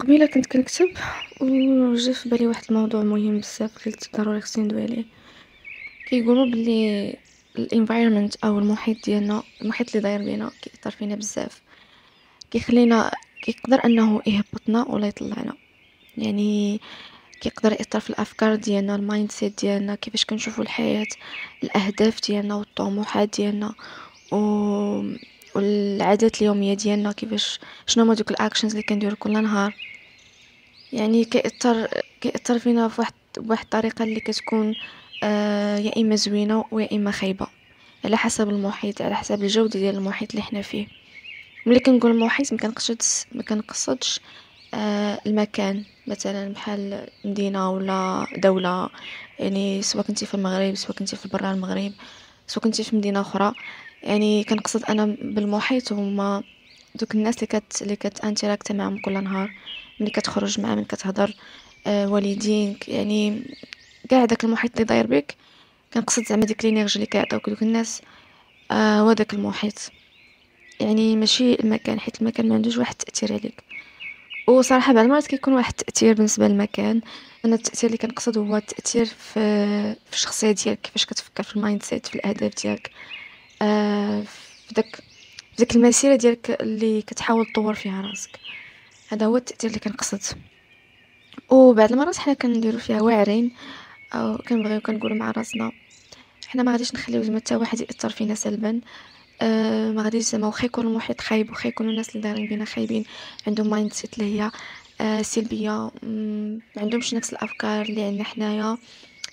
قبيله كنت كنكتب وجا في بالي واحد الموضوع مهم بزاف قلت ضروري خصني ندوي عليه. كيقولوا بلي الانفايرمنت او المحيط ديالنا، المحيط اللي داير بينا كيأثر فينا بزاف، كيخلينا، كيقدر انه يهبطنا ولا يطلعنا. يعني كيقدر يأثر في الافكار ديالنا، المايند سيت ديالنا، كيفاش كنشوفوا الحياة، الاهداف ديالنا والطموحات ديالنا و... والعادات اليوميه ديالنا، كيفاش شنو هما دوك الاكشنز اللي كنديرو كل نهار. يعني كيأثر فينا بواحد الطريقة اللي كتكون يا إما زوينة ويا إما خايبة، على حسب المحيط، على حسب الجودة ديال المحيط اللي حنا فيه. ملي كنقول المحيط ما كنقصدش المكان، مثلا بحال مدينة ولا دولة. يعني سواء كنتي في المغرب، سواء كنتي في برا المغرب، سواء كنتي في مدينة أخرى. يعني كنقصد أنا بالمحيط هما دوك الناس اللي كتانتراكت معاهم كل نهار، ملي كتخرج معاهم، ملي كتهضر، والدينك، يعني كاع داك المحيط اللي داير بك. كنقصد زعما ديك لينيرجي اللي كيعطيوك دوك الناس، هو داك المحيط. يعني ماشي المكان، حيت المكان ما عندوش واحد التأثير عليك. وصراحة بعض المرات كيكون واحد التأثير بالنسبة للمكان. انا التأثير اللي كنقصد هو التأثير في الشخصية ديالك، كيفاش كتفكر، في المايند سيت، في الأهداف ديالك، في داك المسيرة ديالك اللي كتحاول تطور فيها راسك. هذا هو التأثير اللي كنقصد. وبعض المرات حنا كنديرو فيها واعرين، او كنبغيو كنقولوا مع راسنا حنا ما غاديش نخليو زعما حتى واحد يأثر فينا سلبا. ما غاديش زعما، واخا يكون المحيط خايب، واخا يكونوا الناس اللي دايرين بينا خايبين، عندهم مايند سيت اللي هي سلبيه، ما عندهمش نفس الافكار اللي عندنا حنايا،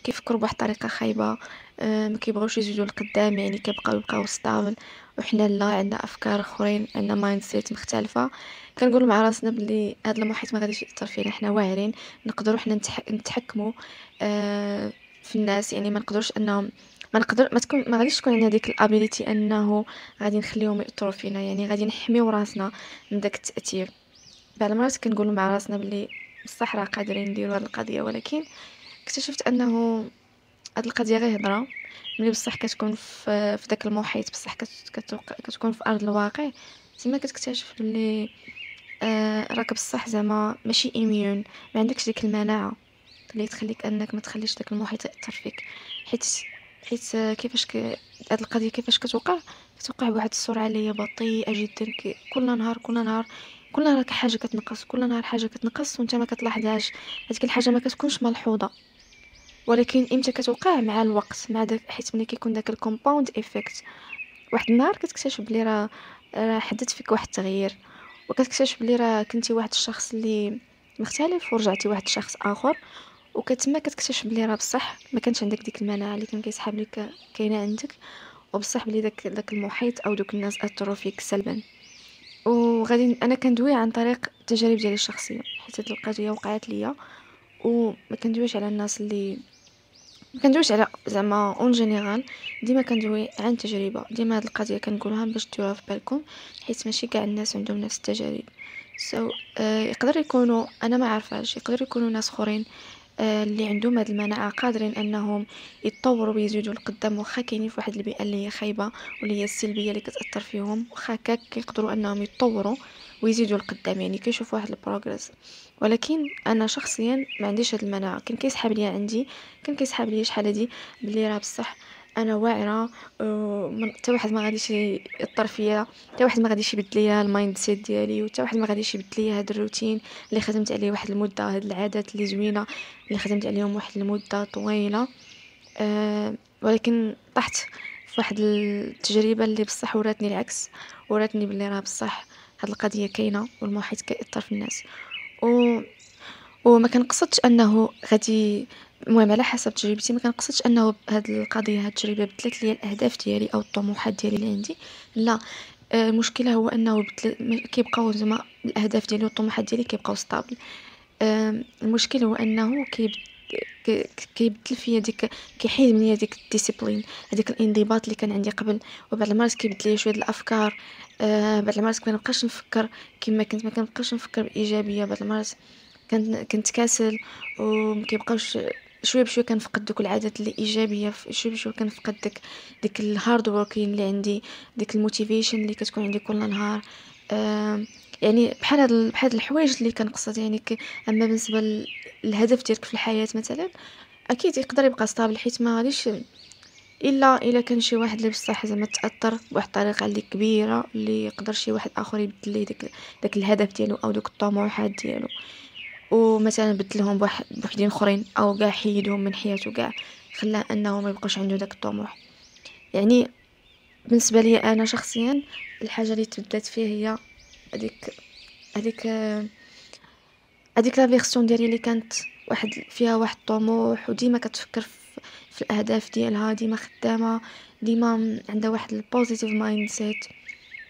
كيفكروا بواحد الطريقه خايبه، ما كيبغوش يزيدوا لقدام، يعني يبقاو ستابل. وحنا لا، عندنا افكار اخرين، عندنا مايند سيت مختلفه. كنقولوا مع راسنا بلي هذا المحيط ما غاديش ياثر فينا، حنا واعرين، نقدروا حنا نتحكموا في الناس. يعني ما نقدروش انهم، ما غاديش تكون عندنا ديك الابيليتي انه غادي نخليهم ياثروا فينا. يعني غادي نحميو راسنا من داك التاثير. بعض المرات كنقولوا مع راسنا بلي بصح راه قادرين نديروا هذه القضيه، ولكن اكتشفت انه هاد القضيه غير هضره. ملي بصح كتكون في داك المحيط، بصح كتكون في ارض الواقع، تما كتكتشف بلي راك بصح زعما ماشي ايميون، ما عندكش ديك المناعه اللي تخليك انك ما تخليش داك المحيط ياثر فيك. حيت حيت هاد القضيه كيفاش كتوقع بواحد السرعه اللي هي بطيئه جدا. كل نهار كل نهار كل نهار حاجه كتنقص، كل نهار حاجه كتنقص، وانت ما كتلاحظهاش. هذيك الحاجه ما كتكونش ملحوظه، ولكن امتى كتوقع؟ مع الوقت، مع داك، حيت ملي كيكون داك الكومباوند ايفيكت، واحد النهار كتكتشف بلي راه حدث فيك واحد التغيير، وكتكتشف بلي راه كنتي واحد الشخص اللي مختلف ورجعتي واحد الشخص اخر. وكتما كتكتشف بلي راه بصح ما كانش عندك ديك المناعه اللي كان كيسحب لك كاينه عندك، وبصح بلي داك المحيط او دوك الناس اثروا فيك سلبا. وغادي انا كندوي عن طريق التجارب ديالي الشخصيه، حيت هاد القضيه وقعت ليا. وما كندويش على الناس اللي، ما كندويش على زعما اون جينيرال، ديما كندوي عن تجربه. ديما هاد القضيه كنقولها باش ديروها في بالكم، حيت ماشي كاع الناس عندهم نفس التجارب. يقدر يكونوا، انا ما عارفاش، يقدر يكونوا ناس اخرين اللي عندهم هاد المناعه قادرين انهم يتطوروا ويزيدوا لقدام، واخا كاينين في واحد البيئه اللي هي خايبه واللي هي السلبيه اللي كتاثر فيهم، واخا هكاك كيقدروا انهم يتطوروا ويزيدوا لقدام، يعني كيشوفوا واحد البروغرس. ولكن انا شخصيا ما عنديش هاد المناعه. كان كيسحب ليا عندي، كان كيسحب ليا شحال هادي بلي راه بصح انا واعره، حتى واحد ما غاديش ياثر فيا، حتى واحد ما غاديش يبدل ليا المايند سيت ديالي، وحتى واحد ما غاديش يبدل ليا هاد الروتين اللي خدمت عليه واحد المده، هاد العادات اللي زوينه اللي خدمت عليهم واحد المده طويله. ولكن طحت في واحد التجربه اللي بصح وراتني العكس، وراتني بلي راه بصح هاد القضيه كاينه، والمحيط كيأثر في الناس. و... وما كنقصدش انه غادي، المهم على حسب تجربتي، ما كنقصدش انه هاد القضيه، هاد التجربه بدلت لي الاهداف ديالي او الطموحات ديالي اللي عندي. لا، المشكله هو انه كيبقاو زعما الاهداف ديالي والطموحات ديالي كيبقاو ستابل. المشكل هو انه كيبدل فيا ديك، كيحيد منيا ديك الديسيبلين، هذيك الانضباط اللي كان عندي قبل. وبعض المرات كيبدل لي شويه الافكار. بعض المرات ما نبقاش نفكر كما كنت، ما كنبقاش نفكر بايجابيه. بعض المرات كنت كاسل، ومكيبقاوش، شويه بشويه كنفقد دوك العادات اللي ايجابيه، شويه بشويه كنفقد ديك الهارد ووركين اللي عندي، ديك الموتيفيشن اللي كتكون عندي كل نهار. يعني بحال هاد الحوايج اللي كنقصد يعني اما بالنسبه للهدف ديالك في الحياه مثلا اكيد يقدر يبقى ستابل، حيت ما غاديش الا كان شي واحد اللي بصح زعما تاثر بواحد الطريقه اللي كبيره اللي يقدر شي واحد اخر يبدل ليه داك الهدف ديالو او دوك الطموحات ديالو، ومثلا بدلهم بوحدين اخرين او كاع حيدهم من حياته كاع، خلاه انه ما يبقاش عنده داك الطموح. يعني بالنسبه لي انا شخصيا الحاجه اللي تبدلت فيها هي هذيك هذيك هذيك لا فيرسيون ديالي اللي كانت فيها واحد الطموح، وديما كتفكر في الاهداف ديالها، ديما خدامه، ديما عندها واحد البوزيتيف مايند سيت،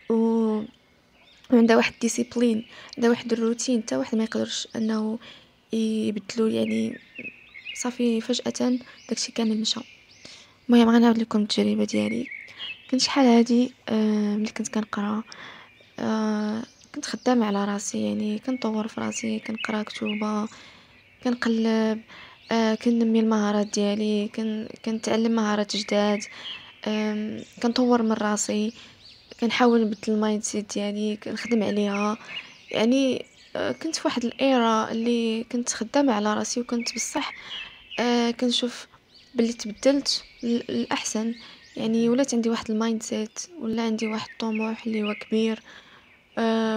و وعندها واحد ديسيبلين، عندها واحد الروتين حتى واحد ما يقدرش انه يبدلو. يعني صافي فجأة داكشي كامل مشى. المهم غنعاود لكم التجربه ديالي. كنت شحال هادي ملي كنت كنقرا، كنت خدامه على راسي، يعني كنطور في راسي، كنقرا كتوبه، كنقلب، كنمي المهارات ديالي، كنتعلم مهارات جداد، كنطور من راسي، كنحاول نبدل المايند سيت ديالي، كنخدم عليها. يعني كنت في واحد الايرا اللي كنت خدامه على راسي، وكنت بصح كنشوف باللي تبدلت الاحسن. يعني ولات عندي واحد المايند سيت، ولا عندي واحد الطموح اللي هو كبير،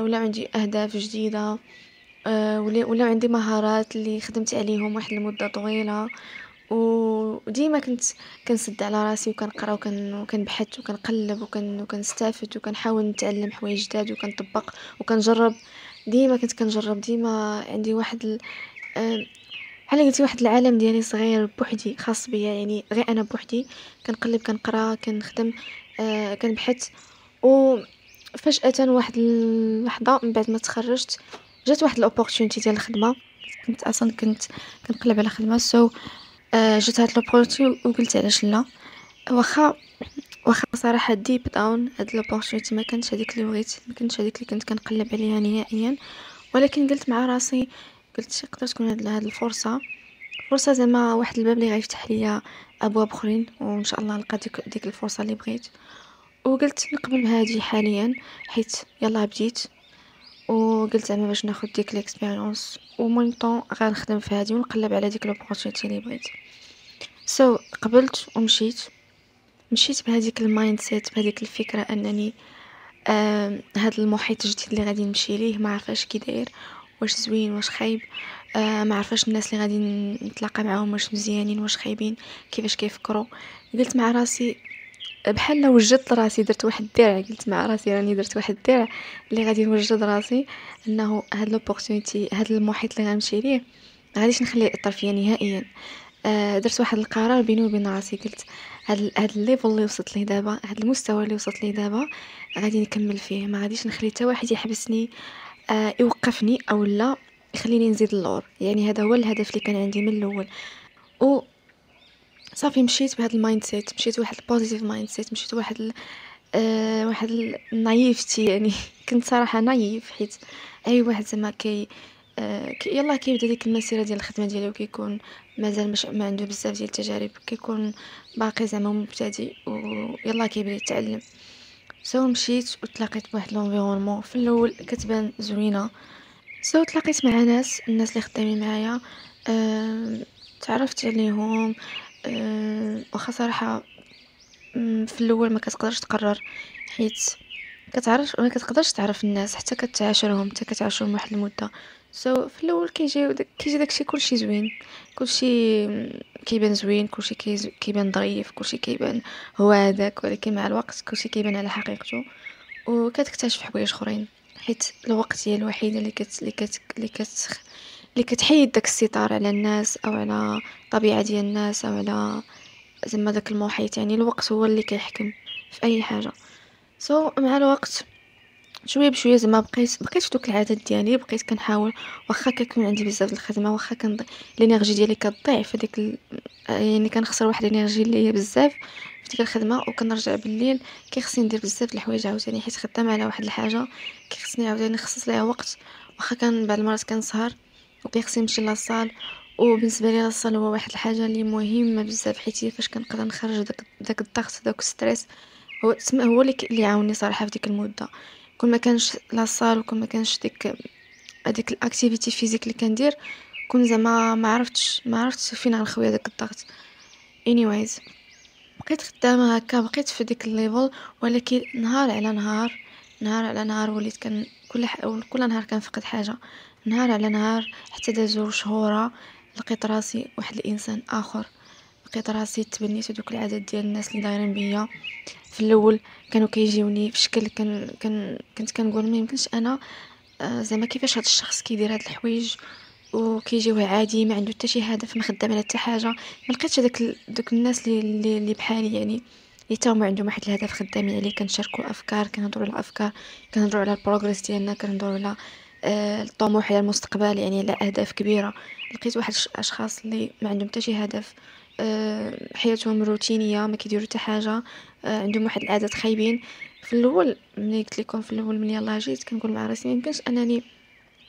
ولا عندي اهداف جديده، ولا عندي مهارات اللي خدمت عليهم واحد المده طويله. وديما كنت كنسد على راسي وكنقرا وكنبحث وكنقلب وكنستافد وكنحاول نتعلم حوايج جداد وكنطبق وكنجرب. ديما كنت كنجرب، ديما عندي واحد بحال قلتي واحد العالم ديالي صغير بوحدي خاص بيا، يعني غير انا بوحدي كنقلب، كنقرا، كنخدم، كنبحث. وفجأة واحد اللحظة من بعد ما تخرجت جات واحد الاوبورتونيتي ديال الخدمة. كنت اصلا كنقلب على خدمة، جات هاد الاوبورتونيتي وقلت علاش لا. واخا صراحة ديب داون هاد الاوبورتونيتي ما كانتش هذيك اللي بغيت، ما كانتش هذيك اللي كنت كنقلب عليها نهائيا. ولكن قلت مع راسي، قلت يقدر تكون هاد الفرصة، فرصة زعما واحد الباب اللي غيفتح ليا ابواب اخرين، وان شاء الله نلقى ديك الفرصة اللي بغيت. وقلت نقبل بهادي حاليا، حيت يلا بديت، وقلت زعما باش ناخد ديك الاكسبيريونس ومون طون غنخدم في هادي ونقلب على ديك لوبورتونيتي اللي بغيت. قبلت ومشيت، مشيت بهذيك المايند سيت، بهذيك الفكرة انني هذا المحيط الجديد اللي غادي نمشي ليه ما عرفاش كي داير، واش زوين واش خايب، ما عرفاش الناس اللي غادي نتلاقى معاهم واش مزيانين واش خايبين، كيفاش كيفكروا. قلت مع راسي بحال لو وجدت راسي، درت واحد الدرع، قلت مع راسي راني درت واحد الدرع اللي غادي نوجد راسي انه هاد لوبورتونيتي، هاد المحيط اللي غنمشي ليه غاديش نخليه ياثر فيا نهائيا. درت واحد القرار بيني وبين راسي، قلت هاد الليفل اللي وصلت ليه دابا، هاد المستوى اللي وصلت ليه دابا غادي نكمل فيه، ما غاديش نخلي حتى واحد يحبسني، يوقفني او لا يخليني نزيد اللور. يعني هذا هو الهدف اللي كان عندي من الاول. و صافي مشيت بهذا المايند سيت، مشيت واحد البوزيتيف مايند سيت، مشيت واحد النايفتي يعني. كنت صراحه نايف، حيت اي واحد زعما يلا كيبدا ديك المسيره ديال الخدمه ديالو، وكيكون مازال مش ما عنده بزاف ديال التجارب، كيكون باقي زعما مبتدئ ويلا كيبدا يتعلم. مشيت وتلاقيت بواحد لونفيرونمون في الاول كتبان زوينه. تلاقيت مع الناس اللي خدامين معايا، تعرفت عليهم. واخا صراحه في الاول ما كتقدرش تقرر، حيت كتعرف ما كتقدرش تعرف الناس حتى كتعاشرهم واحد المده. في الاول كيجي داكشي كلشي زوين، كلشي كيبان زوين، كلشي كيبان ظريف، كلشي كيبان هو هذاك. ولكن مع الوقت كلشي كيبان على حقيقته، وكتكتشف حوايج اخرين، حيت الوقت هي الوحيده اللي كتحيد داك الستار على الناس او على الطبيعه ديال الناس او على زعما داك المحيط. يعني الوقت هو اللي كيحكم في اي حاجه. مع الوقت شويه بشويه زعما بقيت في دوك العادات ديالي، بقيت كنحاول. واخا كيكون عندي بزاف د الخدمه، واخا الانرجي ديالي كتضيع في يعني كنخسر واحد الانرجي اللي هي بزاف في ديك الخدمه، وكنرجع بالليل كيخصني ندير بزاف د الحوايج عاوتاني، حيت خدامه على واحد الحاجه كيخصني عاوتاني نخصص ليها وقت. واخا كان بعض المرات كنسهر وكيخصني نمشي لاصال، وبالنسبه لي لاصال هو واحد الحاجه اللي مهمه بزاف، حيت هي فاش كنقدر نخرج داك الضغط، داك الستريس. هو اللي عاوني صراحه في ديك المده. كون ما كانش لاصال وكون ما كانش هذيك الاكتيفيتي فيزيك اللي كندير، كون زعما ما عرفتش فين غنخوي هذاك الضغط. anyways بقيت خدامه هكا، بقيت في ديك الليفل، ولكن نهار على نهار وليت كان كل نهار كنفقد حاجه. نهار على نهار حتى دازو شهورا، لقيت راسي واحد الانسان اخر. لقيت راسي تبنيت دوك العادات ديال الناس اللي دايرين بيا. في الاول كانوا كيجيوني في شكل كنت كنقول ما يمكنش انا، زعما كيفاش هذا الشخص كيدير هاد الحوايج وكيجيوه عادي، ما عنده حتى شي هدف، ما خدام على حتى حاجه. ما لقيتش دوك الناس اللي بحالي، يعني اللي تا هما عندهم واحد الهدف خدامين عليه، كنشاركوا افكار، كنهضروا على الافكار، كنهضروا على البروغريس ديالنا، كنهضروا على الطموح على المستقبل، يعني على اهداف كبيره. لقيت واحد الاشخاص اللي ما عندهم حتى شي هدف، حياتهم روتينيه، ما كيديروا حتى حاجه، عندهم واحد العادات خايبين. في الاول ملي قلت لكم، في الاول ملي يلاه جيت كنقول مع راسي ما يمكنش انني،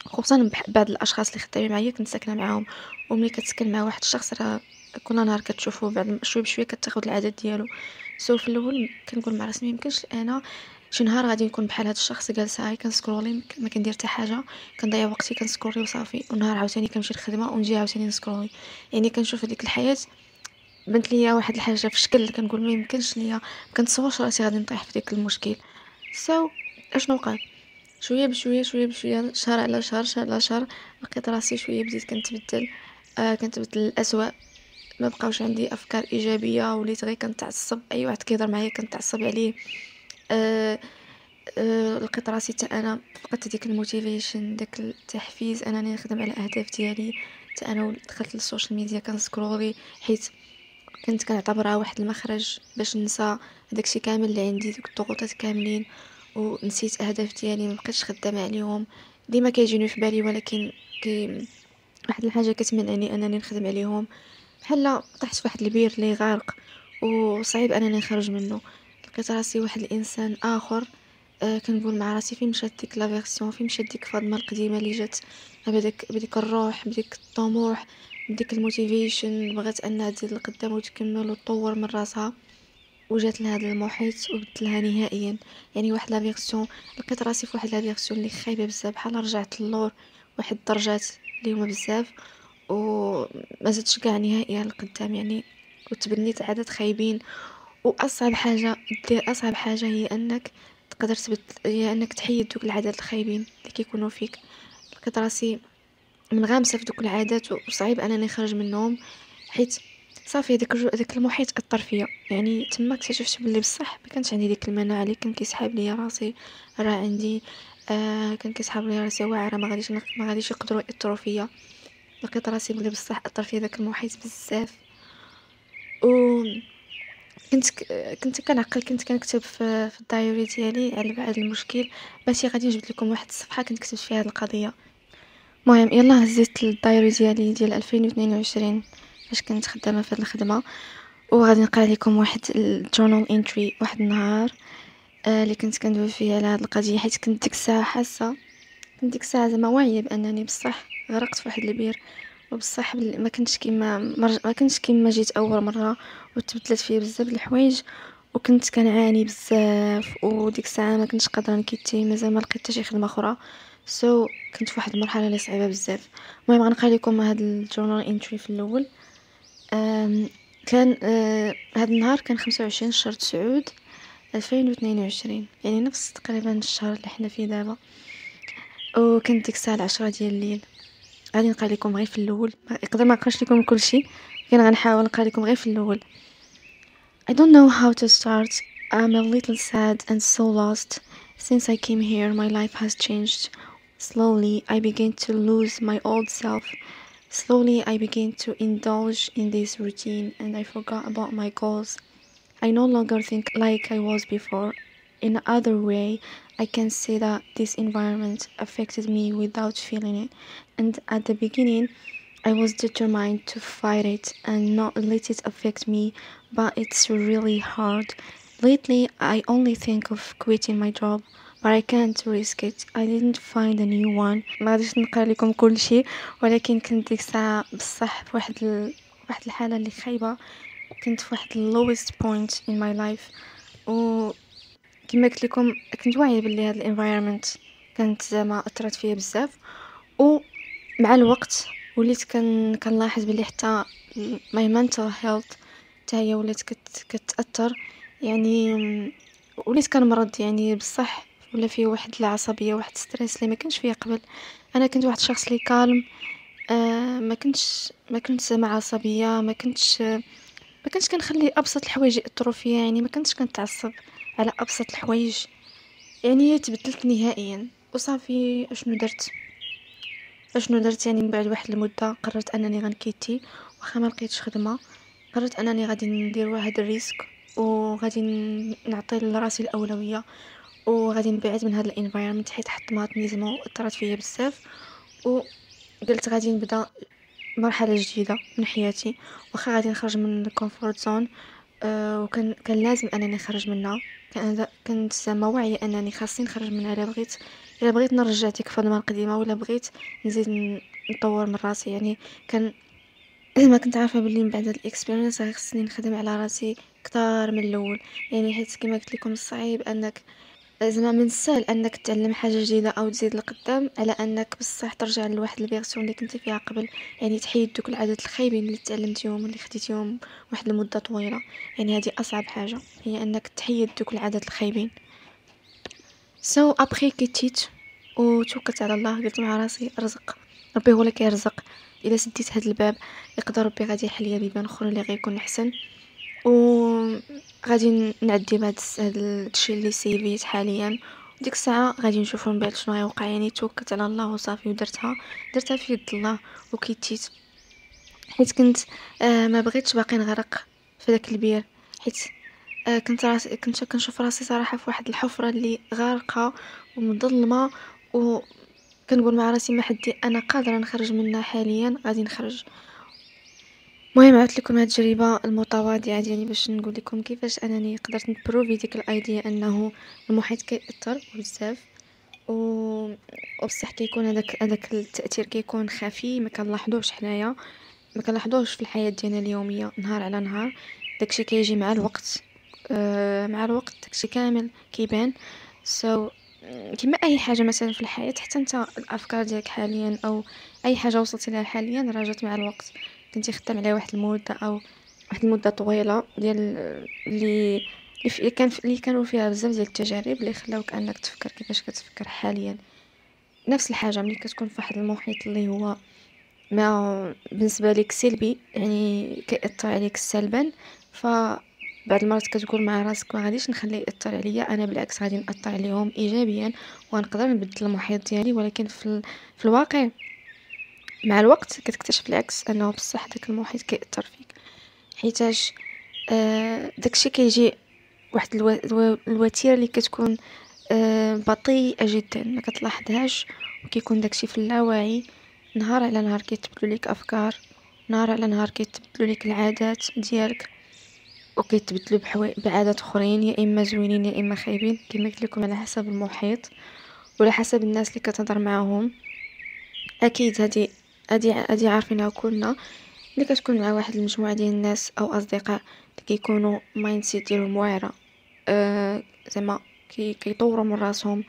خصوصا بعض الاشخاص اللي خدامين معايا كنت ساكنه معاهم. وملي كتسكن مع واحد الشخص راه كل نهار كتشوفه، بعد شويه بشويه كتاخد العادات ديالو. في الاول كنقول مع راسي ما يمكنش انا شي نهار غادي نكون بحال هذا الشخص جالسه هاي كنسكرولي، ما كندير حتى حاجه، كنضيع وقتي كنسكرولي وصافي، ونهار عاوتاني كنمشي للخدمه ونجي عاوتاني نسكرولي. يعني كنشوف هذيك الحياه بنت ليا واحد الحاجه في شكل كنقول ما يمكنش ليا، ما كنتصورش راسي غادي نطيح في ديك المشكل. سو اشنو وقع؟ شويه بشويه شويه بشويه، شهر على شهر، شهر على شهر، لقيت راسي شويه بديت كنتبدل، كنتبدل الأسوأ. ما بقاوش عندي افكار ايجابيه، وليت غير كنتعصب، اي واحد كيهضر معايا كنتعصب عليه. أه لقيت راسي حتى انا فقدت ديك الموتيفيشن، داك التحفيز انني نخدم على الاهداف ديالي. حتى انا دخلت للسوشيال ميديا كنسكرولي، حيت كنت كنعتبرها واحد المخرج باش ننسى داكشي كامل اللي عندي، دوك الضغوطات كاملين، ونسيت اهداف ديالي، ما بقيتش خدامه عليهم. ديما كيجيني في بالي، ولكن واحد الحاجه كتمنعني انني نخدم عليهم. بحال طحت في واحد البير اللي غارق وصعيب انني نخرج منه. لقيت راسي واحد الانسان اخر. كنقول مع راسي فين مشات ديك لا فيرسيون، فين مشات ديك فاطمه القديمه اللي جات بديك الروح، بديك الطموح، بديك الموتيفيشن، بغات انها تزيد لقدام وتكمل وتطور من راسها، وجات لهذا المحيط وبدلها نهائيا. يعني واحد لا فيرسيون، لقيت راسي في واحد لا فيرسيون اللي خايبه بزاف، بحال رجعت للور واحد الدرجات اللي هما بزاف، وما زدتش كاع نهائيا لقدام. يعني كنت بنيت عادات خايبين. اصعب حاجه هي انك تقدر هي انك تحيد دوك العادات الخايبين اللي كيكونوا فيك. لقيت راسي منغمسه في دوك العادات، وصعيب انني نخرج منهم، حيت صافي داك المحيط اثر فيا. يعني تما اكتشفت باللي بصح ما كانش عندي ديك المناعه اللي كان كيسحاب ليا راسي. راه عندي كان كيسحاب ليا راسي واعره، ما غاديش يقدروا ياثروا فيا. لقيت راسي بلي بصح اثر فيا داك المحيط بزاف. و كنت كنعقل، كنت كنكتب في الدايري ديالي على بعد المشكل. باش غادي نجبد لكم واحد الصفحه كنت كتبت فيها هذه القضيه. المهم يلا هزيت الدايري ديالي ديال 2022 فاش كنت خدامه في هذه الخدمه، وغادي نقرا لكم واحد الجورنال انتري واحد النهار اللي كنت كندوي فيه على هذه القضيه، حيت كنت ديك الساعه حاسه، كنت ديك الساعه زعما واعيه بانني بصح غرقت في واحد البير، وبصح ما كنتش كيما جيت اول مره، وتبدلت فيا بزاف د الحوايج، وكنت كنعاني بزاف. وديك الساعه ما كنتش قادره نكيتي، مازال ما لقيت حتى شي خدمه اخرى. كنت في واحد المرحله اللي صعيبه بزاف. المهم غنقرا لكم هاد الجورنال انتري في الاول. كان هاد النهار كان 25 شهر تسعود 2022، يعني نفس تقريبا الشهر اللي حنا فيه دابا. وكانت ديك الساعه 10 ديال الليل. غادي نقرا لكم غير في الاول، يقدر ما نقراش لكم كلشي، لكن غنحاول نقرا لكم غير في الاول. I don't know how to start. I'm a little sad and so lost. Since I came here, my life has changed. Slowly, I began to lose my old self. Slowly, I began to indulge in this routine, and I forgot about my goals. I no longer think like I was before. In another way, I can say that this environment affected me without feeling it. And at the beginning, I was determined to fight it and not let it affect me, but it's really hard. Lately, I only think of quitting my job, but I can't risk it. I didn't find a new one. ما غاديش نقرا لكم كل شيء، ولكن كنت ديك الساعه بصح في واحد الحاله اللي خايبه. كنت في واحد lowest point in my life، و كما قلت لكم كنت واعيه باللي هذا الانفايرمنت كانت زعما اثرت فيا بزاف. ومع الوقت وليت كنلاحظ باللي حتى ماي mental health حتى هي ولات كتاثر. يعني وليت كنمرض يعني بصح، ولا فيه واحد العصبيه، واحد ستريس اللي ما كانش فيه قبل. انا كنت واحد الشخص اللي كالم. ما كنت زعما عصبيه، ما كنتش كنخلي ابسط الحوايج ياثروا فيا. يعني ما كنتش كنتعصب على ابسط الحوايج. يعني تبدلت نهائيا وصافي. اشنو درت يعني من بعد واحد المده قررت انني غنكيتي. واخا ما لقيتش خدمه قررت انني غادي ندير واحد الريسك، وغادي نعطي لراسي الاولويه، وغادي نبعد من هذا الانفايرمنت حيت حطماتني زعما واثرت فيا بزاف. وقلت غادي نبدا مرحله جديده من حياتي، واخا غادي نخرج من الكومفورت زون. كان لازم انني نخرج منها. كنت زعما واعيه انني خاصني نخرج منها. الا بغيت نرجع ديك فاطمه القديمه، ولا بغيت نزيد نطور من راسي. يعني كان ما كنت عارفه باللي من بعد هاد الاكسبيرينس خصني نخدم على راسي كتار من الاول. يعني حيت كما قلت لكم صعيب انك زعما من السهل انك تتعلم حاجه جديده او تزيد لقدام على انك بصح ترجع لواحد الفيرسيون اللي كنت فيها قبل. يعني تحيد دوك العادات الخايبين اللي تعلمتيهم واللي خديتيهم واحد المده طويله. يعني هذه اصعب حاجه، هي انك تحيد دوك العادات الخايبين. ابخي كيتيت وتوكلت على الله. قلت مع راسي رزق ربي هو اللي كيرزق. الا سديت هاد الباب يقدر ربي غادي يحل لي بيبان اخرى اللي غيكون احسن. وغادي نعدي بهاد الشيء اللي سيفيت حاليا. ديك الساعه غادي نشوفوا من بعد شنو غيوقع. يعني توكلت على الله وصافي ودرتها في يد الله وكيتيت. حيت كنت ما بغيتش باقي نغرق في داك البير. حيت كنت كنشوف راسي صراحه في واحد الحفره اللي غارقه ومظلمه. وكنقول مع راسي ما حدي انا قادره نخرج منها حاليا غادي نخرج. المهم عملت لكم هاد التجربه المتواضعه ديالي باش نقول لكم كيفاش انني قدرت نبروفي ديك الايديا انه المحيط كيأثر بزاف. و وبصح كيكون هذاك التأثير كيكون خفي، ما كنلاحظوش حنايا، ما كنلاحظوش في الحياة ديالنا اليومية نهار على نهار. داكشي كيجي مع الوقت. مع الوقت داكشي كامل كيبان. سو كما اي حاجه مثلا في الحياه، حتى انت الافكار ديالك حاليا او اي حاجه وصلتي لها حاليا راجت مع الوقت. كنتي خدام عليها واحد المده او واحد المده طويله ديال اللي كانوا فيها بزاف ديال التجارب اللي خلاوك انك تفكر كيفاش كتفكر حاليا. نفس الحاجه ملي كتكون في واحد المحيط اللي هو ما بالنسبه لك سلبي، يعني كيأثر عليك سلبا، فبعض المرات كتقول مع راسك ما غاديش نخليه يأثر عليا، انا بالعكس غادي نأثر عليهم ايجابيا ونقدر نبدل المحيط ديالي. ولكن في الواقع مع الوقت كتكتشف العكس، انه بصح داك المحيط كيأثر فيك. حيتاش داكشي كيجي واحد الوتيره اللي كتكون بطيئه جدا ما كتلاحظهاش، وكيكون داكشي في اللاوعي. نهار على نهار كيتبدلوا لك افكار، نهار على نهار كيتبدلوا لك العادات ديالك، وكيتبدلوا بعادات اخرين يا اما زوينين يا اما خايبين كما قلت لكم على حسب المحيط وعلى حسب الناس اللي كتهضر معاهم. اكيد هادي عارفينها كلنا. ملي كتكون مع واحد المجموعه ديال الناس او اصدقاء اللي كيكونوا مايند سيت ديالهم واعره، زعما كيطوروا من راسهم،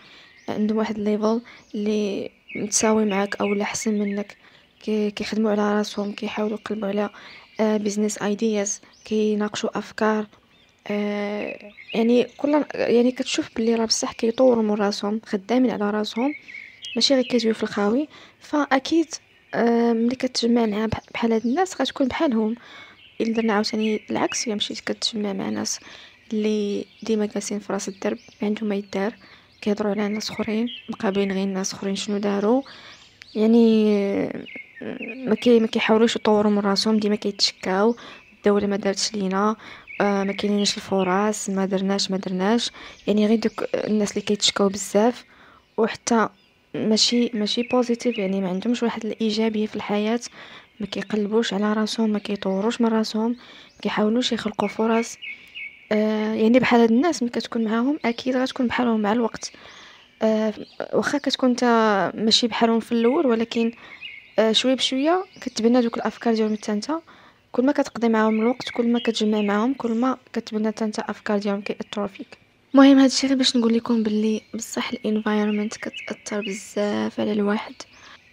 عندهم واحد الليفل اللي متساوي معك او لا احسن منك، كيخدموا على راسهم، كيحاولوا يقلبوا على بيزنس ايدياز، كيناقشوا افكار. يعني يعني كتشوف باللي راه بصح كيطوروا من راسهم، خدامين على راسهم، ماشي غير كيجيو في الخاوي. فاكيد ملي كتجمع مع بحال هاد الناس غتكون بحالهم. الا درنا عاوتاني العكس، الا مشيت كتجمع مع ناس اللي ديما جالسين في راس الدرب ما عندهم ما يدار، كيهضروا على ناس اخرين، مقابلين غير ناس اخرين شنو داروا، يعني ما كيحاولوش يطوروا من راسهم، ديما كيتشكاو الدوله ما دارتش لينا، ما كاينينش الفرص، ما درناش. يعني غير دوك الناس اللي كيتشكاو بزاف وحتى ماشي بوزيتيف، يعني ما عندهمش واحد الايجابيه في الحياه، ما كيقلبوش على راسهم، ما كيطوروش من راسهم، ما كيحاولوش يخلقوا فرص. يعني بحال هاد الناس ملي كتكون معاهم اكيد غتكون بحالهم مع الوقت. آه واخا كتكون انت ماشي بحالهم في الاول، ولكن شويه بشويه كتبنى دوك الافكار ديالهم حتى انت. كل ما كتقضي معاهم الوقت، كل ما كتجمع معاهم، كل ما كتبنى حتى انت افكار ديالهم كيأثروا فيك. المهم هاد الشي غير باش نقول لكم باللي بصح الانفايرمنت كتاثر بزاف على الواحد،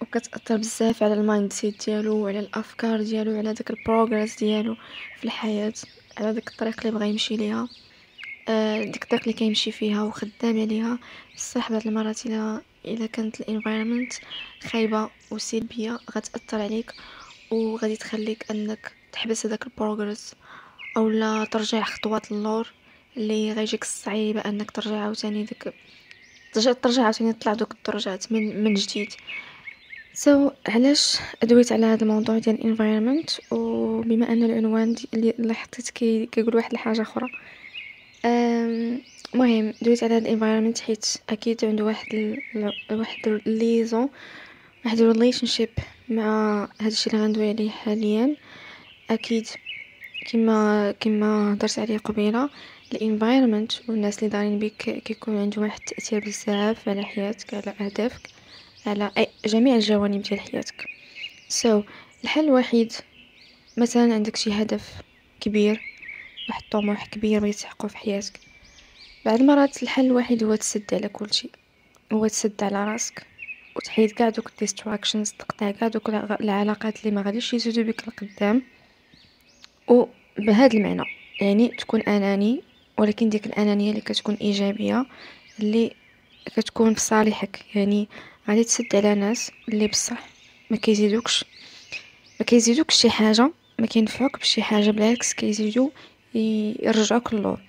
وكتاثر بزاف على المايند سيت ديالو وعلى الافكار ديالو وعلى داك البروغرس ديالو في الحياه، على داك الطريق اللي بغى يمشي ليها، ديك الطريق اللي كيمشي فيها وخدام عليها. بصح بعض المرات الا كانت الانفايرمنت خايبه وسلبيه غتاثر عليك وغادي تخليك انك تحبس هذاك البروغرس او لا ترجع خطوات اللور، اللي غيجيك صعيبه انك ترجع عاوتاني ديك ترجع عاوتاني تطلع دوك الدرجات من جديد. علاش دويت على هذا الموضوع ديال environment، وبما ان العنوان اللي حطيت كيقول واحد الحاجه اخرى. مهم دويت على هذا environment حيت اكيد عنده واحد ليزون، واحد ريليشنشيب مع هذا الشيء اللي غندوي عليه حاليا. اكيد كما هضرت عليه قبيله، الانفايرمنت والناس اللي دايرين بك كيكون عندهم واحد التاثير بزاف على حياتك، على اهدافك، على جميع الجوانب ديال حياتك. الحل الوحيد، مثلا عندك شي هدف كبير، واحد الطموح كبير بغيتي تحققه في حياتك، بعض المرات الحل الوحيد هو تسد على كل شيء، هو تسد على راسك وتحيد كاع دوك distractions، تقطع كاع دوك العلاقات اللي ما غاديش يزيدوا بك القدام. وبهذا المعنى يعني تكون اناني، ولكن ديك الانانيه اللي كتكون ايجابيه، اللي كتكون في صالحك. يعني غادي تسد على ناس اللي بصح ما كيزيدوك شي حاجه، ما كينفعوك بشي حاجه، بالعكس كيزيدوا يرجعوك للور.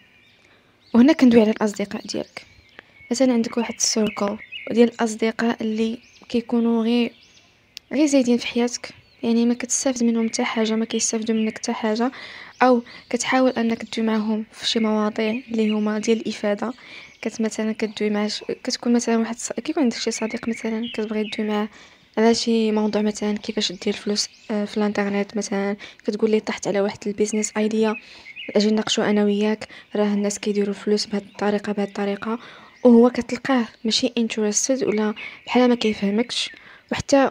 وهنا كندوي على الاصدقاء ديالك. مثلا عندك واحد السيركل ديال الاصدقاء اللي كيكونوا غير زايدين في حياتك، يعني ما كتستافد منهم حتى حاجه، ما كيستافدوا منك حتى حاجه، او كتحاول انك تدوي معهم في شي مواضيع اللي هما ديال الافاده. مثلا كدوي مع كتكون مثلا كيكون عندك شي صديق مثلا كتبغي تدوي معاه على شي موضوع، مثلا كيفاش دير فلوس في الانترنت، مثلا كتقول لي طحت على واحد البيزنس ايديا، اجي نناقشوا انا وياك، راه الناس كيديروا فلوس بهذه الطريقه بهذه الطريقه، وهو كتلقاه ماشي انتريستد ولا بحال ما كيفهمكش، وحتى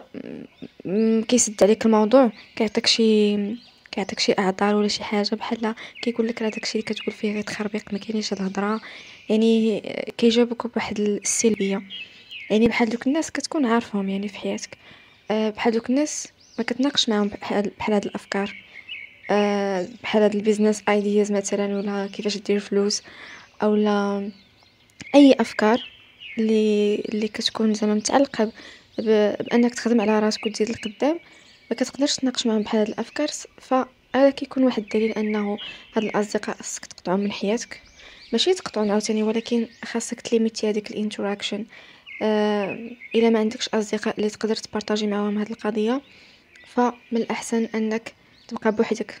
كيسد عليك الموضوع، كيعطيك شي اعذار ولا شي حاجه، بحال كيقول لك راه داكشي اللي كتقول فيه غير تخربيق، ما كاينش هاد الهضره. يعني كيجاوبك بواحد السلبيه. يعني بحال دوك الناس كتكون عارفهم يعني في حياتك، بحال دوك الناس ما كتناقش معاهم بحال هاد الافكار، بحال هاد البيزنس ايدياز مثلا، ولا كيفاش دير فلوس، او لا اي افكار اللي كتكون زعما متعلقه بانك تخدم على راسك وتزيد القدام، ما كتقدرش تناقش معاهم بحال هاد الافكار. فهذا كيكون واحد الدليل انه هاد الاصدقاء خصك تقطعهم من حياتك، ماشي تقطعهم عاوتاني، ولكن خاصك تليميتي هذيك الانتراكشن. الا ما عندكش اصدقاء اللي تقدر تبارطاجي معاهم هاد القضيه، فمن الاحسن انك تبقى بوحدك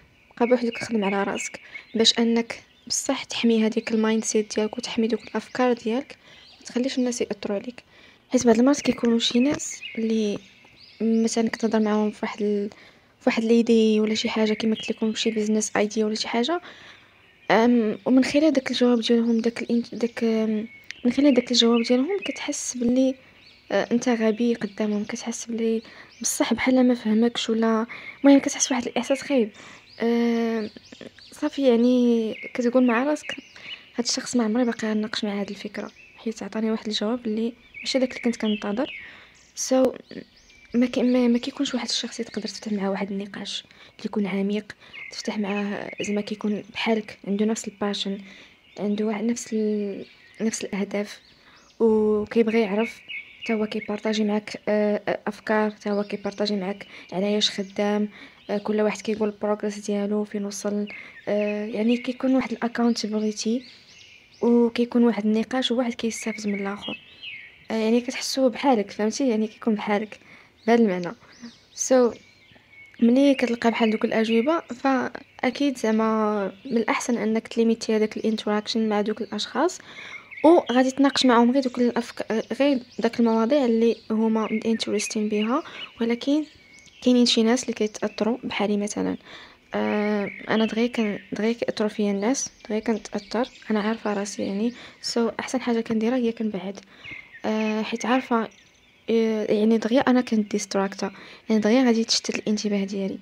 تخدم على راسك، باش انك بصح تحمي هذيك المايند سيت ديالك وتحمي دوك الافكار ديالك، ما تخليش الناس ياثروا عليك. حيت بعض المرات كيكونوا شي ناس اللي مثلا كتهضر معاهم في واحد ليدي ولا شي حاجه، كما قلت لكم شي بيزنس ايديا ولا شي حاجه، ومن خلال داك الجواب ديالهم من خلال داك الجواب ديالهم كتحس باللي انت غبي قدامهم، كتحس بلي بصح بحال ما فهمكش، ولا المهم كتحس واحد الاحساس خايب. أه صافي، يعني كتقول مع راسك هاد الشخص ما عمري باقي نناقش مع هاد الفكره، حيت عطاني واحد الجواب اللي ماشي داك اللي كنت كنتظر. سو ما كيكونش واحد الشخص تقدر تفتح معاه واحد النقاش اللي يكون عميق، تفتح معاه زعما كيكون بحالك، عنده نفس الباشن، عنده واحد نفس الاهداف، وكيبغي يعرف حتى هو كيبارطاجي معاك افكار، حتى هو كيبارطاجي معاك علاش خدام، كل واحد كيقول البروغرس ديالو فين وصل. يعني كيكون واحد الاكاونتابيلتي، وكيكون واحد النقاش، وواحد كيستافد من الاخر. يعني كتحسوا بحالك، فهمتي؟ يعني كيكون بحالك بهذا المعنى. سو ملي كتلقى بحال دوك الاجوبه، فاكيد زعما من الاحسن انك تليميتي هذاك الانتراكشن مع دوك الاشخاص، وغادي تناقش معهم غير دوك الافكار، غير داك المواضيع اللي هما انتريستين بها. ولكن كاينين شي ناس اللي كيتاثروا بحالي مثلا. انا دغيا كيأثروا فيا الناس، دغيا كنتاثر، انا عارفه راسي يعني. احسن حاجه كنديرها هي كنبعد، حيت عارفه يعني دغيا انا كنت ديستراكتا، يعني دغيا غادي تشتت الانتباه ديالي،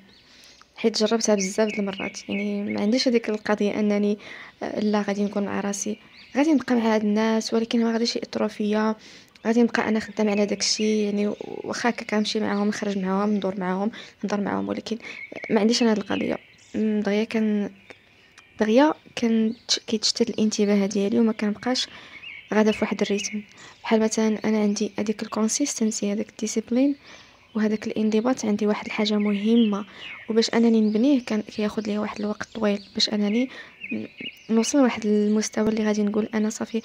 حيت جربتها بزاف د المرات. يعني ما عنديش هذيك القضيه انني لا غادي نكون مع راسي، غادي نبقى مع هاد الناس ولكن ما غاديش يأثروا فيا، غادي نبقى انا خدامه على داكشي يعني واخا هكا كنمشي معاهم نخرج معاهم ندور معاهم نهضر معاهم ولكن ما عنديش انا هاد القضيه. دغيا كان كيتشتت الانتباه ديالي وما كنبقاش غادا في واحد الريتم. بحال مثلا انا عندي هذيك الكونسيستنسي هذاك الديسيبلين وهذاك الانضباط عندي واحد الحاجه مهمه وباش انني نبنيه كان كياخذ لي واحد الوقت طويل باش انني نوصل لواحد المستوى اللي غادي نقول انا صافي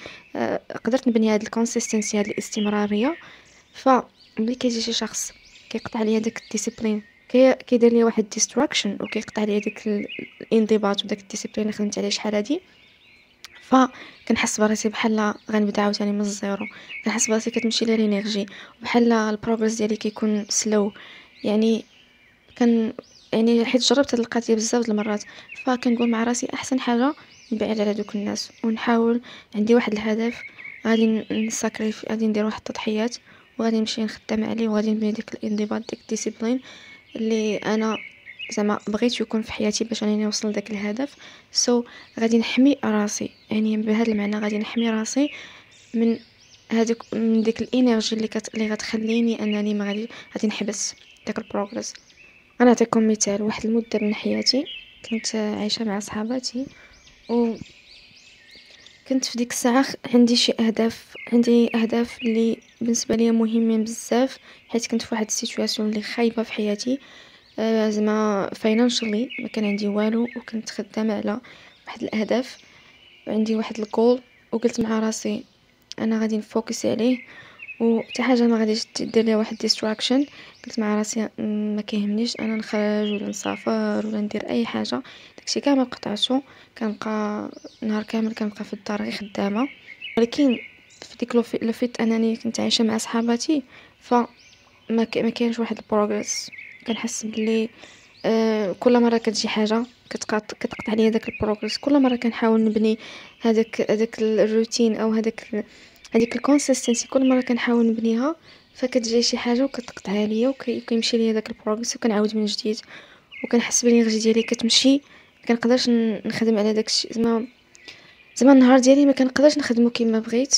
قدرت نبني هذه الكونسيستنسي هذه الاستمراريه. فملي كيجي شي شخص كيقطع لي هذاك الديسيبلين كيدير لي واحد ديستراكشن وكيقطع لي هذاك الانضباط وداك الديسيبلين اللي خدمت عليه شحال هادي فكنحس براسي بحال غنبدا عاوتاني من الزيرو. كنحس براسي كتمشي لي لينيرجي بحال البروغريس ديالي كيكون سلو يعني كان يعني حيت جربت هاد القضيه بزاف د المرات فكنقول مع راسي احسن حاجه نبعد على دوك الناس ونحاول عندي واحد الهدف غادي نساكريف غادي ندير واحد التضحيات وغادي نمشي نخدم عليه وغادي نبني ديك الانضباط ديك الديسيبلين اللي انا زعما بغيت يكون في حياتي باش انني نوصل لذاك الهدف. غادي نحمي راسي يعني بهذا المعنى غادي نحمي راسي من من ديك الانرجي اللي غتخليني انني ما غادي نحبس داك البروغرس. انا نعطيكم مثال واحد المده من حياتي كنت عايشه مع صحاباتي وكنت في ديك الساعه عندي شي اهداف عندي اهداف اللي بالنسبه لي مهمين بزاف حيت كنت في واحد السيتوياسيون اللي خايبه في حياتي. زعما فاينانشالي ما كان عندي والو وكنت خدامه على واحد الاهداف وعندي واحد الجول وقلت مع راسي انا غادي نفوكس عليه وحتى حاجه ما غاديش دير لي واحد ديستراكشن. قلت مع راسي ما كيهمنيش انا نخرج ولا نسافر ولا ندير اي حاجه داكشي كامل قطعته كنبقى نهار كامل كنبقى في الدار غير خدامه. ولكن في ديك لو فيت انني كنت عايشه مع صحاباتي ما كاينش واحد البروغرس. كنحس بلي كل مره كتجي حاجه كتقطع عليا داك البروغرس. كل مره كنحاول نبني هذاك الروتين او هذيك الكونسيستنسي كل مره كنحاول نبنيها فكتجي شي حاجه وكتقطعها ليا وكيمشي ليا داك البروغرس وكنعاود من جديد وكنحس بالانرجي ديالي كتمشي كنقدرش نخدم على داكشي زعما النهار ديالي ما كنقدرش نخدمو كما بغيت.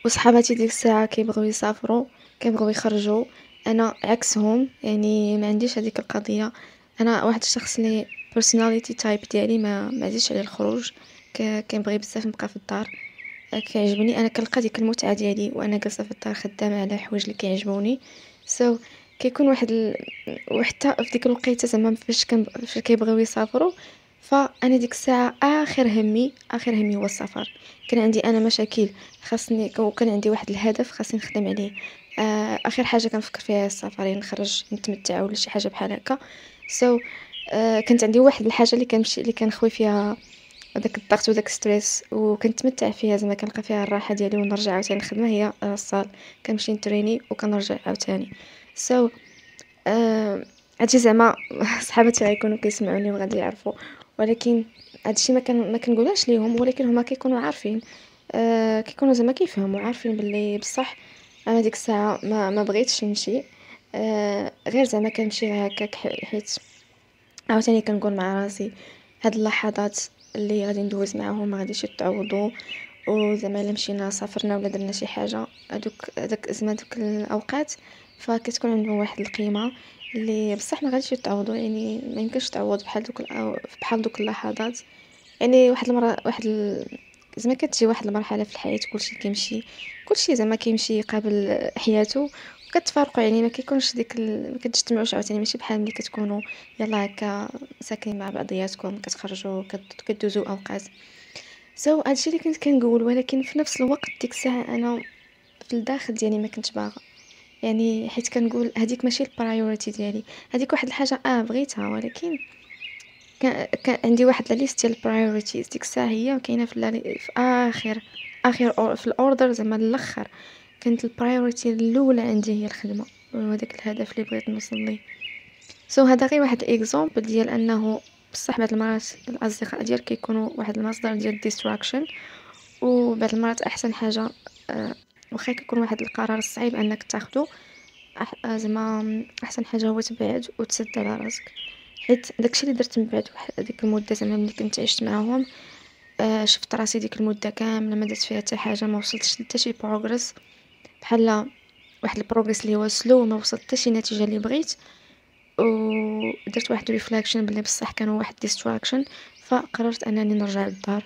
وصحاباتي ديك الساعه كيبغيو يسافروا كيبغيو يخرجوا انا عكسهم يعني ما عنديش هذيك القضيه. انا واحد الشخص اللي personality type ديالي ما عزيزش عليه الخروج كنبغي بزاف نبقى في الدار كيعجبني انا كنلقى ديك المتعه ديالي وانا جالسه في الدار خدامه على حوايج اللي كيعجبوني. كيكون وحتى في ديك الوقيته زعما فاش كيبغيو يسافروا فانا ديك الساعه اخر همي هو السفر. كان عندي انا مشاكل خاصني وكان عندي واحد الهدف خاصني نخدم عليه. اخر حاجه كنفكر فيها هي السفر يعني نخرج نتمتع ولا شي حاجه بحال هكا. كانت عندي واحد الحاجه اللي كنمشي اللي كنخوي فيها داك الضغط وداك ستريس وكنتمتع فيها زعما كنلقى فيها الراحه ديالي ونرجع عاوتاني نخدمها هي الصال. كنمشي نتريني وكنرجع عاوتاني سو هادشي زعما صحاباتي غيكونوا كيسمعوني وغادي يعرفوا ولكن هادشي ما كنقولهاش ليهم ولكن هما كيكونوا عارفين. كيكونوا زعما كيفهموا عارفين باللي بصح انا ديك الساعه ما بغيتش نمشي. غير زعما كنمشي غير هكاك حيت عاوتاني كنقول مع راسي هاد اللحظات اللي غادي ندوز معاهم ما غاديش يتعوضوا. وزعما الا مشينا سافرنا ولا درنا شي حاجه هذاك زعما دوك الاوقات فكتكون عندهم واحد القيمه اللي بصح ما غاديش يتعوضوا يعني ما يمكنش تعوض بحال دوك اللحظات. يعني واحد المره زعما كتجي واحد المرحله في الحياه كلشي زعما كيمشي قابل حياته وكتفارقوا يعني ما كيكونش ما كتجتمعوش عاوتاني ماشي بحال ملي كتكونوا يلا هكا ساكنين مع بعضياتكم كتخرجوا كدوزوا اوقات. هادشي اللي كنت كنقول ولكن في نفس الوقت ديك الساعه انا في الداخل ديالي ما كنتش باغا يعني حيت كنقول هذيك ماشي البرايورتي ديالي. هذيك واحد الحاجه بغيتها ولكن كان عندي واحد لا ليست ديال البرايورتيز ديك الساعه هي كاينه في اخر في الاوردر زعما الاخر. كانت البرايورتي الاولى عندي هي الخدمه وهذاك الهدف اللي بغيت نوصل ليه. هذا غير واحد الاكزامبل ديال انه بصح بعض المرات الاصدقاء ديالك كيكونوا واحد المصدر ديال ديستراكشن وبعض المرات احسن حاجه واخا يكون واحد القرار صعيب انك تاخده زعما احسن حاجه هو تبعد وتسد على راسك. حيت داكشي اللي درت من بعد واحد ديك المده زعما ملي كنت عشت معاهم شفت راسي ديك المدة كاملة ما درت فيها حتى حاجة، ما وصلتش لحتى شي بروغرس، بحال واحد البروغرس اللي هو سلو، ما وصلت حتى شي نتيجة اللي بغيت. ودرت واحد ريفلاكشن بلي بصح كان واحد ديستراكشن. فقررت انني نرجع للدار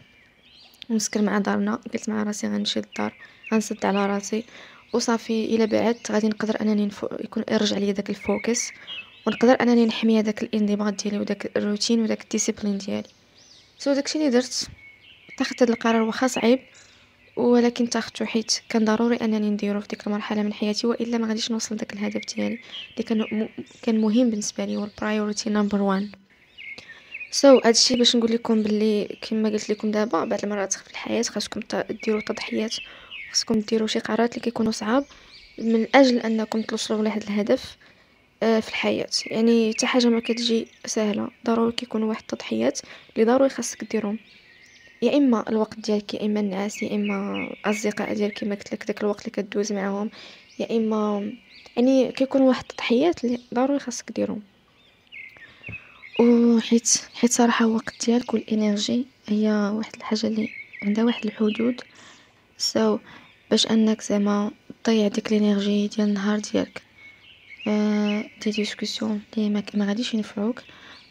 ونسكن مع دارنا. قلت مع راسي غنمشي للدار، غنسد على راسي وصافي. الا بعدت غادي نقدر انني يكون يرجع ليا داك الفوكس، ونقدر انني نحمي هذاك الانضباط ديالي وداك الروتين وداك الديسيبلين ديالي. داكشي اللي درت. اتخذت هذا القرار واخا صعيب، ولكن اتخذته حيت كان ضروري انني نديرو في ديك المرحله من حياتي، والا ما غاديش نوصل داك الهدف ديالي اللي كان مهم بالنسبه لي، هو البرايورتي نمبر 1. هادشي باش نقول لكم باللي كما قلت لكم دابا بعض المرات في الحياه خاصكم ديروا تضحيات، خاصكم ديروا شي قرارات اللي كيكونوا صعاب من اجل انكم توصلوا لواحد الهدف في الحياه. يعني حتى حاجه ما كتجي سهله، ضروري كيكونوا واحد التضحيات اللي ضروري خاصك ديرهم. يا اما الوقت ديالك، يا اما الناس، يا اما اصدقاء ديالك كما قلت لك، داك الوقت اللي كدوز معاهم، يا اما يعني كيكون واحد التضحيات اللي ضروري خاصك ديرهم. وحيت صراحه الوقت ديالك والانرجي هي واحد الحاجه اللي عندها واحد الحدود. سو باش انك زعما تضيع ديك الانرجي ديال النهار ديالك دي ديسكوسيون اللي ما غاديش ينفعوك،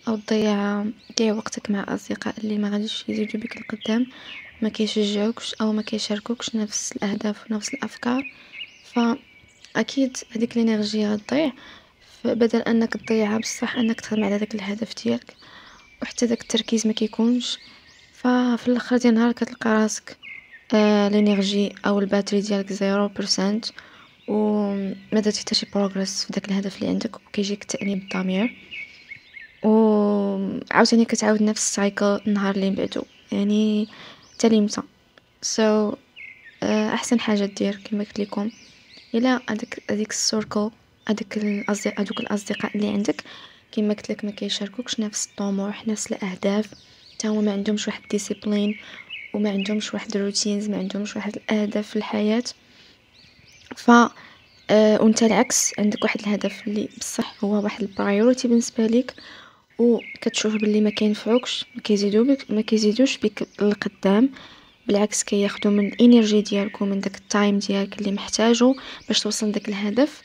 او تضيع وقتك مع اصدقاء اللي ما غاديش يزيدوا بك القدام، ما كيشجعوكش او ما كيشاركوكش نفس الاهداف ونفس الافكار، فاكيد هذيك الانرجي غتضيع. فبدل انك تضيعها بصح انك تخدم على داك الهدف ديالك، وحتى داك التركيز ما كيكونش. ففي الاخر ديال النهار كتلقى راسك الانرجي او الباتري ديالك 0%، وما درتي حتى شي بروغرس في داك الهدف اللي عندك، وكيجيك تأنيب الضمير، وعاوتاني كتعاود نفس السايكل النهار اللي بعدو، يعني حتى لمتى. سو احسن حاجه دير كما قلت لكم، الا هذيك السيركل، هذوك الاصدقاء اللي عندك كما قلت لك ما كيشاركوكش نفس الطموح، نفس الاهداف، حتى هما ما عندهمش واحد ديسيبلين، وما عندهمش واحد الروتينز، ما عندهمش واحد الاهداف في الحياه. ف وانت العكس، عندك واحد الهدف اللي بصح هو واحد البرايورتي بالنسبه ليك، وكتشوف باللي ما كينفعوكش، ما كيزيدوش بك للقدام، بالعكس كياخدوا من الانرجي ديالك ومن داك التايم ديالك اللي محتاجه باش توصل لداك الهدف.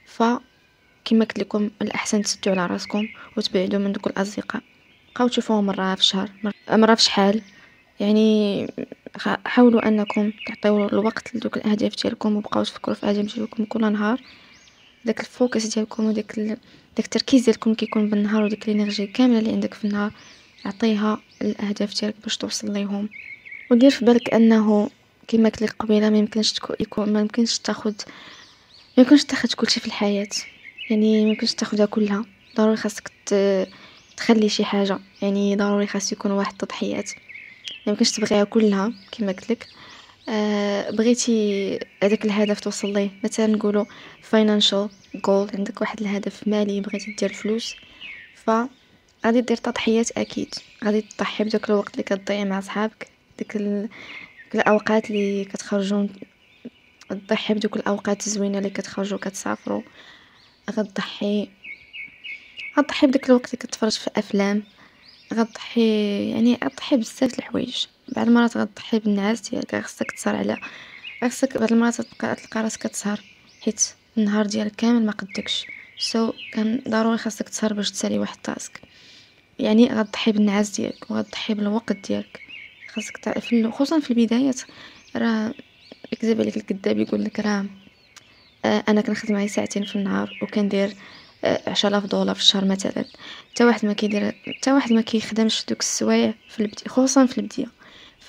فكما قلت لكم الاحسن تسدوا على راسكم وتبعدوا من دوك الاصدقاء. بقاو تشوفوهم مره في الشهر، مره في شحال، يعني حاولوا انكم تعطيو الوقت لدوك الاهداف ديالكم، وبقاو تفكروا في الاهداف ديالكم كل نهار. داك الفوكس ديالكم وداك داك التركيز ديالكم كيكون بالنهار، وديك الانرجي كامله اللي عندك في النهار عطيها الاهداف ديالك باش توصل ليهم. ودير في بالك انه كما قلت لك قبيله ما يمكنش يكون، ما يمكنش تاخذ كل شيء في الحياه، يعني ما يمكنش تاخذها كلها، ضروري خاصك تخلي شي حاجه، يعني ضروري خاص يكون واحد التضحيات، ما يمكنش تبغيها كلها كما قلت لك. بغيتي هذاك الهدف توصل ليه، مثلا نقولوا financial goal، عندك واحد الهدف مالي بغيتي دير فلوس، فغادي دير تضحيات اكيد، غادي تضحي بداك الوقت اللي كتضيع مع صحابك، ديك الاوقات اللي كتخرجوا، تضحي بدوك الاوقات الزوينه اللي كتخرجوا كتسافروا، غتضحي بداك الوقت اللي كتفرج في افلام، غتضحي، يعني غتضحي بزاف د الحوايج. بعض المرات غتضحي بالنعاس ديالك، خاصك تسهر على، خاصك بعض المرات تلقى راسك كتسهر حيت النهار ديالك كامل ما قدكش، كان ضروري خاصك تسهر باش تسالي واحد التاسك، يعني غتضحي بالنعاس ديالك وغتضحي بالوقت ديالك. خاصك تعرف خصوصا في البدايات، راه يكذب عليك الكذاب يقول لك راه انا كنخدم معي ساعتين في النهار وكندير 10,000 دولار في الشهر مثلا. حتى واحد ما كيخدمش دوك السوايع في البداية، خصوصا في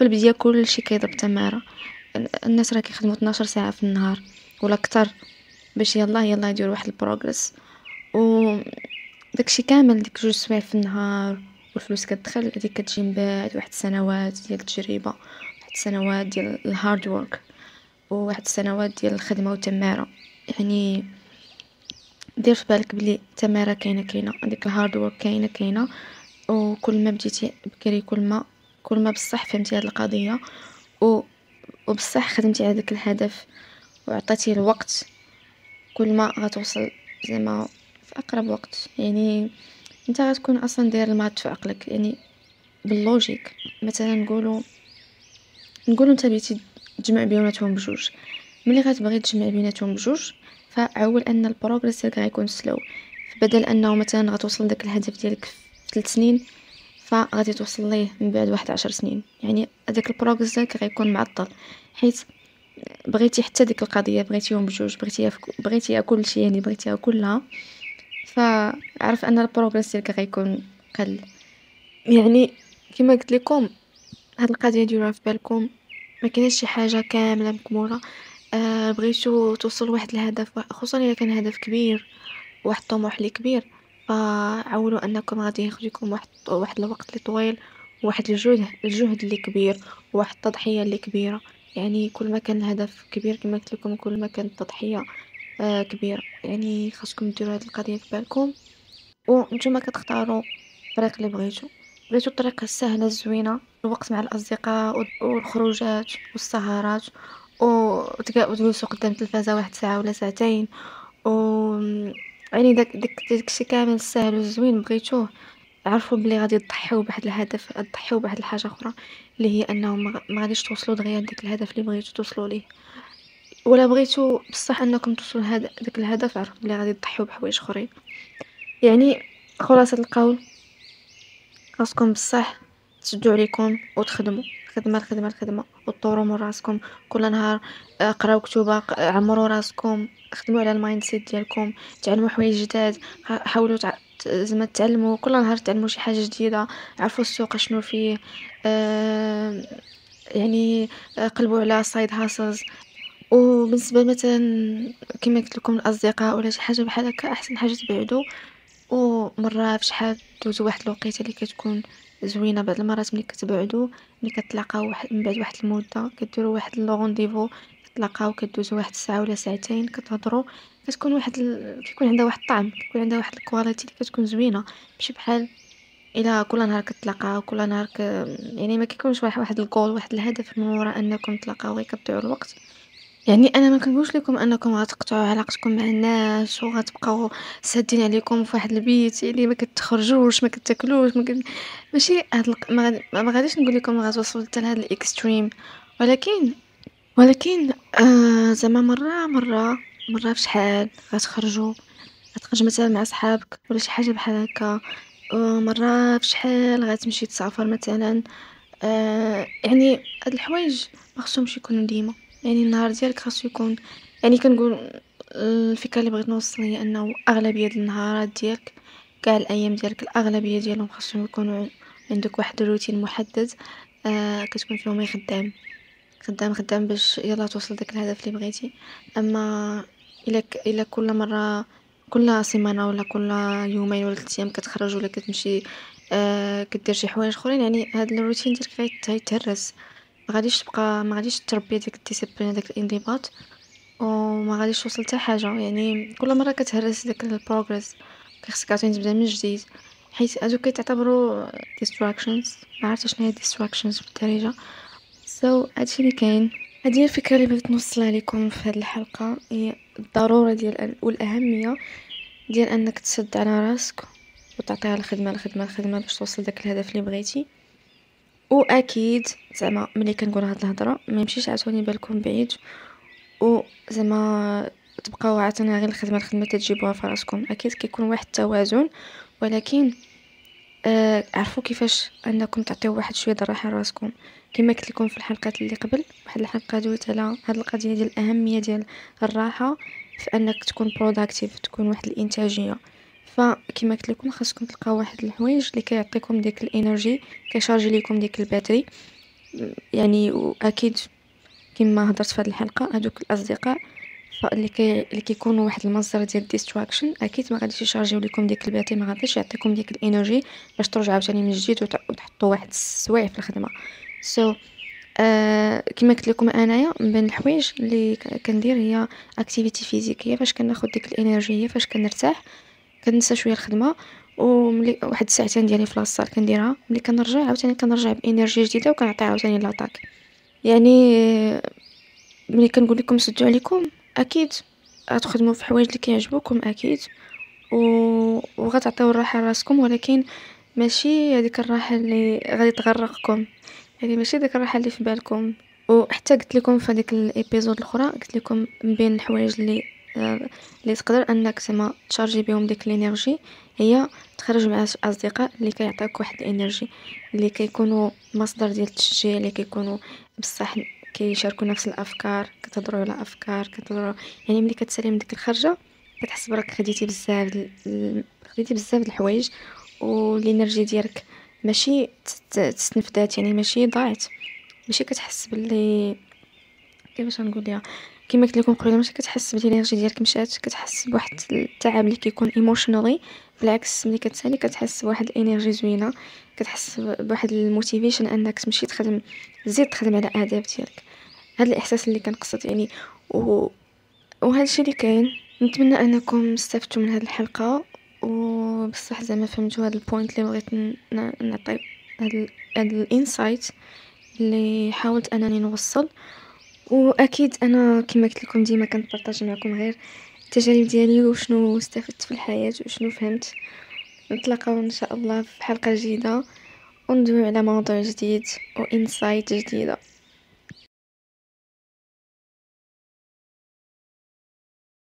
البداية كل شيء كيضرب تماره. الناس راه كيخدموا 12 ساعه في النهار ولا اكثر باش يلا يديروا واحد البروغرس، و داكشي كامل ديك 2 سوايع في النهار والفلوس كتدخل، هذيك كتجي من بعد واحد السنوات ديال التجربه، واحد السنوات ديال الهارد وورك، وواحد السنوات ديال الخدمه والتماره. يعني دير في بالك بلي التماره كاينه، هذيك الهارد وورك كاينه، وكل ما بديتي بكري كل ما بصح فهمتي هذه القضيه، وبصح خدمتي على داك الهدف وعطيتي الوقت، كل ما غتوصل زعما في اقرب وقت. يعني انت غتكون اصلا داير المات في عقلك، يعني باللوجيك مثلا نقولوا نقولوا انت بغيتي تجمع بيناتهم بجوج. ملي غتبغي تجمع بيناتهم بجوج فعول ان البروغريس ديالك غيكون سلو. فبدل انه مثلا غتوصل داك الهدف ديالك في 3 سنين فغادي توصل ليه من بعد واحد 10 سنين. يعني هذاك البروغريس ديالك غيكون معطل حيت بغيتي حتى ديك القضيه بغيتيهم بجوج، بغيتيها كلشي، يعني بغيتيها كلها. فعرف ان البروغريس ديالك غيكون قل. يعني كما قلت لكم هاد القضيه ديروها في بالكم، ما كاينش شي حاجه كامله مكموله. بغيتو توصلوا لواحد الهدف خصوصا اذا كان هدف كبير، واحد الطموح اللي كبير، فعولوا انكم غادي ياخذكم واحد الوقت اللي طويل، وواحد الجهد اللي كبير، وواحد التضحيه اللي كبيره. يعني كل ما كان الهدف كبير كما قلت لكم كل ما كانت التضحيه كبيره. يعني خاصكم ديروا هاد القضيه في بالكم، وانتم كتختاروا الطريق اللي بغيتو الطريقه السهله الزوينه، الوقت مع الاصدقاء والخروجات والسهرات، وتجلسوا قدام التلفازه واحد ساعه ولا ساعتين، و يعني داك الشيء كامل السهل والزوين بغيتوه. عرفوا بلي غادي تضحيو بواحد الهدف، تضحيو بواحد الحاجه اخرى اللي هي انه ما غاديش توصلوا دغيا لديك الهدف اللي بغيتو توصلوا ليه. ولا بغيتو بصح انكم توصلوا داك الهدف، عرفوا بلي غادي تضحيو بحوايج اخرين. يعني خلاصة القول خاصكم بصح تشدوا عليكم وتخدموا خدمة الخدمة الخدمة، وتطوروا من راسكم كل نهار. قراو كتوبة، عمروا راسكم، خدموا على المايند سيت ديالكم، تعلموا حوايج جداد. حاولوا زعما تعلموا كل نهار، تعلموا شي حاجة جديدة. عرفوا السوق شنو فيه. آه يعني قلبوا على سايد هاسلز. وبالنسبة مثلا كما قلت لكم الأصدقاء ولا شي حاجة بحال هكا، أحسن حاجة تبعدوا. ومرة فشحال دوزو واحد الوقيته اللي كتكون زوينه. بعض المرات ملي كتبعدوا، ملي كتلاقاو من بعد واحد المده كديروا واحد رونديفو، كتلاقاو كدوزو واحد الساعه ولا ساعتين كتهضروا. كتكون كيكون عندها واحد الطعم، كيكون عندها واحد الكواليتي اللي كتكون زوينه. ماشي بحال الا كل نهار كتلاقاو كل نهار يعني ما كيكونش واحد الجول، واحد الهدف من وراء انكم تلاقاو، غير كتضيعوا الوقت. يعني انا ما كنقولش لكم انكم غتقطعوا علاقتكم مع الناس وغتبقاو سادين عليكم في واحد البيت، يعني ما كتخرجوش ما كتاكلوش ماشي ما غاديش نقول لكم غتوصلوا حتى لهاد الاكستريم. ولكن زعما مره فشحال غتخرجوا، غتخرج مثلا مع صحابك ولا شي حاجه بحال هكا. مره فشحال غتمشي تسافر مثلا. يعني هاد الحوايج ما خصهمش يكونوا ديما. يعني النهار ديالك خاصو يكون، يعني كنقول الفكره اللي بغيت نوصل هي انه اغلبيه النهارات ديالك، كاع الايام ديالك الاغلبيه ديالهم خاصهم يكونوا عندك واحد الروتين محدد. كتكون فيهم غير خدام باش يلا توصل داك الهدف اللي بغيتي. اما الا كل مره، كل سيمانه ولا كل يومين ولا 3 ايام كتخرج ولا كتمشي كدير شي حوايج اخرين، يعني هاد الروتين ديالك غيتهرس. ما غاديش تربي ديك الديسيبلين، داك الانضباط، وما غاديش توصل حتى حاجه. يعني كل مره كتهرس داك البروغرس، خصك عاوتاني تبدا من جديد. حيت هادو كيتعتبروا distractions. ما عرفتش شنو هي distractions بالدارجه. هادشي اللي كاين. هذه هي الفكره اللي بغيت نوصلها لكم في هذه الحلقه، هي الضروره ديال والاهميه ديال انك تسد على راسك وتعطيها الخدمه باش توصل داك الهدف اللي بغيتي. واكيد زعما ملي كنقول هاد الهضره ما يمشيش عاوتاني بالكم بعيد، وزعما تبقاو عاوتاني غير الخدمه تجيبوها في راسكم. اكيد كيكون واحد التوازن، ولكن عرفوا كيفاش انكم تعطيو واحد شويه الراحه لراسكم. كما قلت لكم في الحلقات اللي قبل، واحد الحلقه دويت على هاد القضيه ديال الاهميه ديال الراحه في انك تكون بروداكتيف، تكون واحد الانتاجيه. فكما قلت لكم خاصكم تلقاو واحد الحوايج اللي كيعطيكم ديك الانرجي، كيشارجي ليكم ديك الباتري. يعني واكيد كما هضرت في هذه الحلقه، هذوك الاصدقاء اللي كيكونوا واحد المصدر ديال ديستراكشن، اكيد ما غاديش يشارجيو لكم ديك الباتري، ما غاديش يعطيكم ديك الانرجي باش ترجعوا ثاني من جديد وتحطوا واحد السوايع في الخدمه. سو كما قلت لكم انايا من بين الحوايج اللي كندير هي اكتيفيتي فيزيكيه فاش كناخذ ديك الانرجيه، فاش كنرتاح كننسى شويه الخدمه. وملي واحد الساعتين ديالي في لاصال كنديرها، ملي كنرجع عاوتاني كنرجع بانرجي جديده وكنعطي عاوتاني لاطاك. يعني ملي كنقول لكم سدوا عليكم، اكيد غتخدموا في حوايج اللي كيعجبوكم اكيد، و... وغتعطيو الراحه لراسكم، ولكن ماشي هذيك الراحه اللي غادي تغرقكم. يعني ماشي ديك الراحه اللي في بالكم وحتى قلت لكم في هذيك الابيزود الاخرى، قلت لكم من بين الحوايج اللي تقدر انك زعما تشارجي بهم ديك الانرجي، هي تخرج مع اصدقاء اللي كيعطيوك واحد الانرجي، اللي كيكونوا مصدر ديال التشجيع، اللي كيكونوا بصح كيشاركوا نفس الافكار، كتهضروا على افكار، كتهضروا يعني ملي كتسالي من ديك الخرجه كتحس برك خديتي بزاف خديتي بزاف د الحوايج، والانرجي ديالك ماشي تستنفدات، يعني ماشي ضاعت، ماشي كتحس باللي كيفاش غنقول ليها، كما قلت لكم قبيله، ماشي كتحس بالانرجي ديالك مشات، كتحس بواحد التعب اللي كيكون ايموشنالي. بالعكس ملي كتسالي كتحس بواحد الانرجي زوينه، كتحس بواحد الموتيفيشن انك تمشي تخدم، تزيد تخدم على الاهداف ديالك. هذا الاحساس اللي كنقصد يعني. و... وهذا الشيء اللي كاين. نتمنى انكم استفدتوا من هذه الحلقه، وبصح زعما فهمتوا هذا البوينت اللي بغيت نعطي، هذا الانسايت اللي حاولت انني نوصل. واكيد انا كما قلت لكم ديما كنبارطاجي معكم غير التجارب ديالي وشنو استفدت في الحياه وشنو فهمت. نتلاقاو ان شاء الله في حلقه جديده، وندوي على موضوع جديد وانسايت جديده.